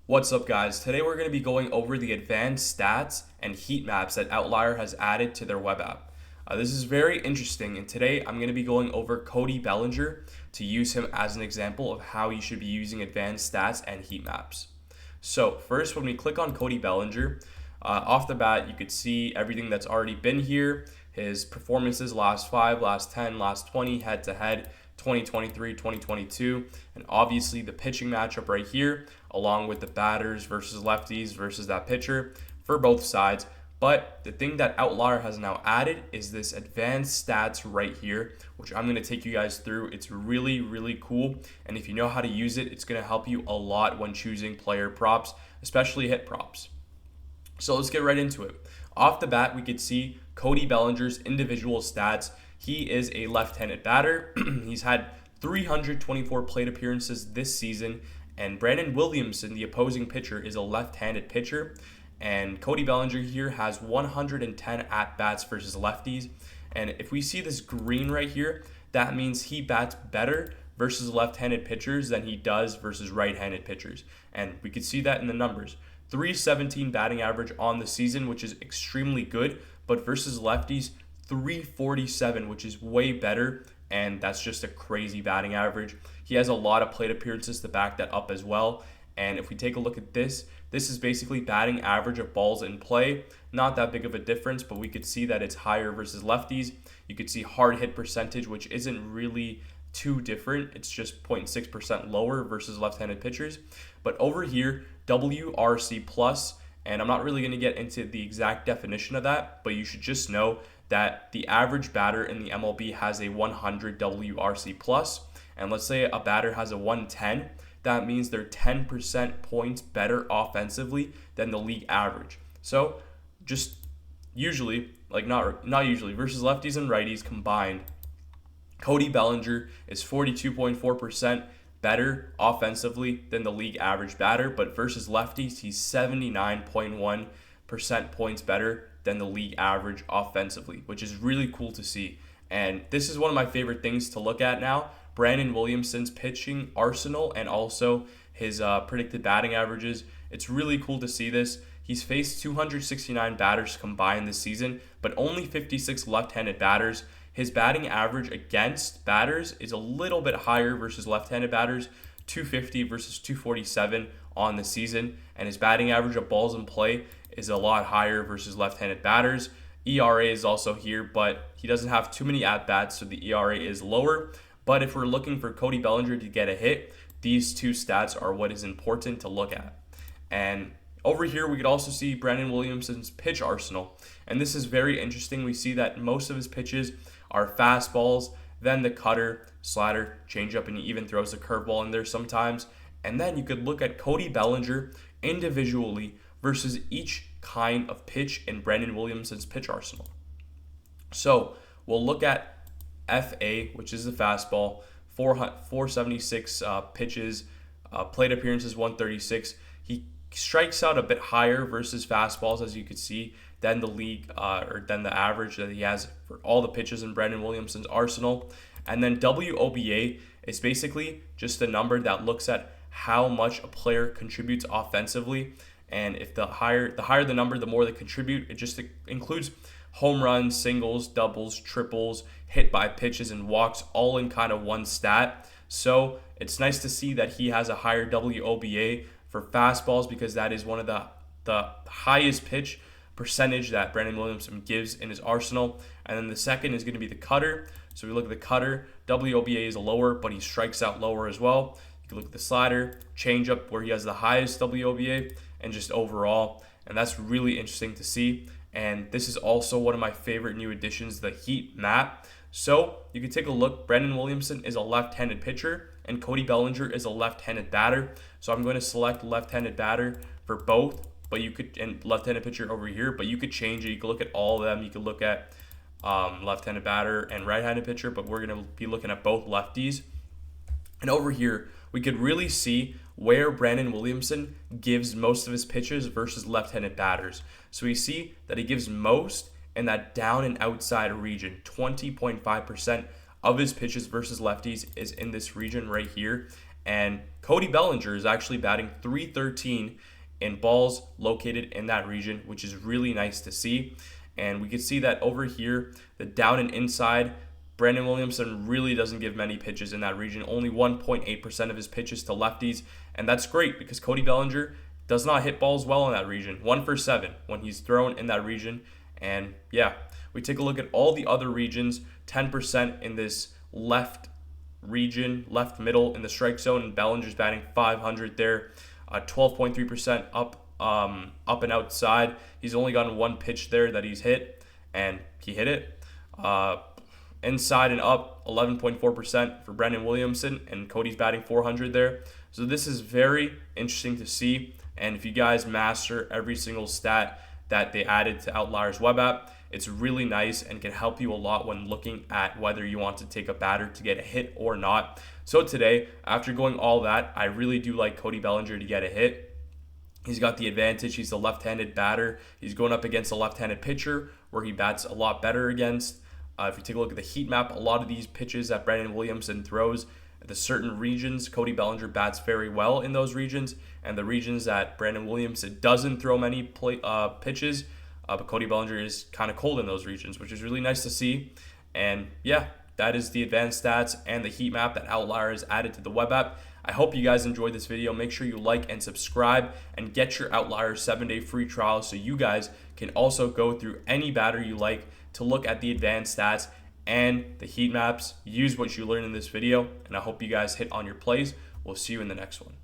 What's up, guys? Today we're going to be going over the advanced stats and heat maps that Outlier has added to their web app. This is very interesting, and today I'm going to be going over Cody Bellinger to use him as an example of how you should be using advanced stats and heat maps. So first, when we click on Cody Bellinger, off the bat you could see everything that's already been here, his performances last 5, last 10, last 20, head-to-head, 2023, 2022, and obviously the pitching matchup right here, along with the batters versus lefties versus that pitcher for both sides. But the thing that Outlier has now added is this advanced stats right here, which I'm going to take you guys through. It's really, really cool. And if you know how to use it, it's going to help you a lot when choosing player props, especially hit props. So let's get right into it. Off the bat, we could see Cody Bellinger's individual stats. He is a left-handed batter. He's had 324 plate appearances this season, and Brandon Williamson, the opposing pitcher, is a left-handed pitcher. And Cody Bellinger here has 110 at-bats versus lefties. And if we see this green right here, that means he bats better versus left-handed pitchers than he does versus right-handed pitchers. And we could see that in the numbers. 317 batting average on the season, which is extremely good, but versus lefties, 347, which is way better, and that's just a crazy batting average. He has a lot of plate appearances to back that up as well. And if we take a look at this is basically batting average of balls in play. Not that big of a difference, but we could see that it's higher versus lefties. You could see hard hit percentage, which isn't really too different. It's just 0.6% lower versus left-handed pitchers. But over here, WRC plus, and I'm not really going to get into the exact definition of that, but you should just know that the average batter in the MLB has a 100 WRC plus, and let's say a batter has a 110, that means they're 10% points better offensively than the league average. So just usually, not usually, versus lefties and righties combined, Cody Bellinger is 42.4% better offensively than the league average batter, but versus lefties, he's 79.1% points better than the league average offensively, which is really cool to see. And this is one of my favorite things to look at now. Brandon Williamson's pitching arsenal and also his predicted batting averages. It's really cool to see this. He's faced 269 batters combined this season, but only 56 left-handed batters. His batting average against batters is a little bit higher versus left-handed batters, 250 versus 247 on the season, and his batting average of balls in play is a lot higher versus left-handed batters. ERA is also here, but he doesn't have too many at-bats, so the ERA is lower. But if we're looking for Cody Bellinger to get a hit, these two stats are what is important to look at. And over here, we could also see Brandon Williamson's pitch arsenal. And this is very interesting. We see that most of his pitches are fastballs, then the cutter, slider, changeup, and he even throws a curveball in there sometimes. And then you could look at Cody Bellinger individually versus each kind of pitch in Brandon Williamson's pitch arsenal. So we'll look at FA, which is the fastball, 476 pitches, plate appearances 136. He strikes out a bit higher versus fastballs, as you could see, than the league or than the average that he has for all the pitches in Brandon Williamson's arsenal. And then WOBA is basically just a number that looks at how much a player contributes offensively. And if the higher the number, the more they contribute. It just includes home runs, singles, doubles, triples, hit by pitches, and walks all in kind of one stat. So it's nice to see that he has a higher WOBA for fastballs because that is one of the highest pitch percentage that Brandon Williamson gives in his arsenal. And then the second is going to be the cutter. So we look at the cutter, WOBA is lower, but he strikes out lower as well. You can look at the slider, changeup, where he has the highest WOBA, and just overall. And that's really interesting to see. And this is also one of my favorite new additions, the Heat Map. So you can take a look. Brandon Williamson is a left-handed pitcher, and Cody Bellinger is a left-handed batter. So I'm going to select left-handed batter for both, but you could, and left-handed pitcher over here, but you could change it. You could look at all of them. You could look at left-handed batter and right-handed pitcher, but we're going to be looking at both lefties. And over here, we could really see where Brandon Williamson gives most of his pitches versus left-handed batters. So we see that he gives most in that down and outside region. 20.5% of his pitches versus lefties is in this region right here. And Cody Bellinger is actually batting 313 in balls located in that region, which is really nice to see. And we can see that over here, the down and inside, Brandon Williamson really doesn't give many pitches in that region, only 1.8% of his pitches to lefties. And that's great because Cody Bellinger does not hit balls well in that region. 1 for 7 when he's thrown in that region. And yeah, we take a look at all the other regions, 10% in this left region, left middle in the strike zone, and Bellinger's batting 500 there, 12.3% up and outside. He's only gotten one pitch there that he's hit, and he hit it. Inside and up, 11.4% for Brandon Williamson, and Cody's batting 400 there. So this is very interesting to see, and if you guys master every single stat that they added to Outlier's web app, it's really nice and can help you a lot when looking at whether you want to take a batter to get a hit or not. So today, after going all that, I really do like Cody Bellinger to get a hit. He's got the advantage. He's a left-handed batter. He's going up against a left-handed pitcher where he bats a lot better against. If you take a look at the heat map, a lot of these pitches that Brandon Williamson throws, the certain regions, Cody Bellinger bats very well in those regions, and the regions that Brandon Williamson doesn't throw many pitches, but Cody Bellinger is kind of cold in those regions, which is really nice to see. And yeah, that is the advanced stats and the heat map that Outlier has added to the web app. I hope you guys enjoyed this video. Make sure you like and subscribe and get your Outlier 7-day free trial so you guys can also go through any batter you like to look at the advanced stats and the heat maps. Use what you learned in this video, and I hope you guys hit on your plays. We'll see you in the next one.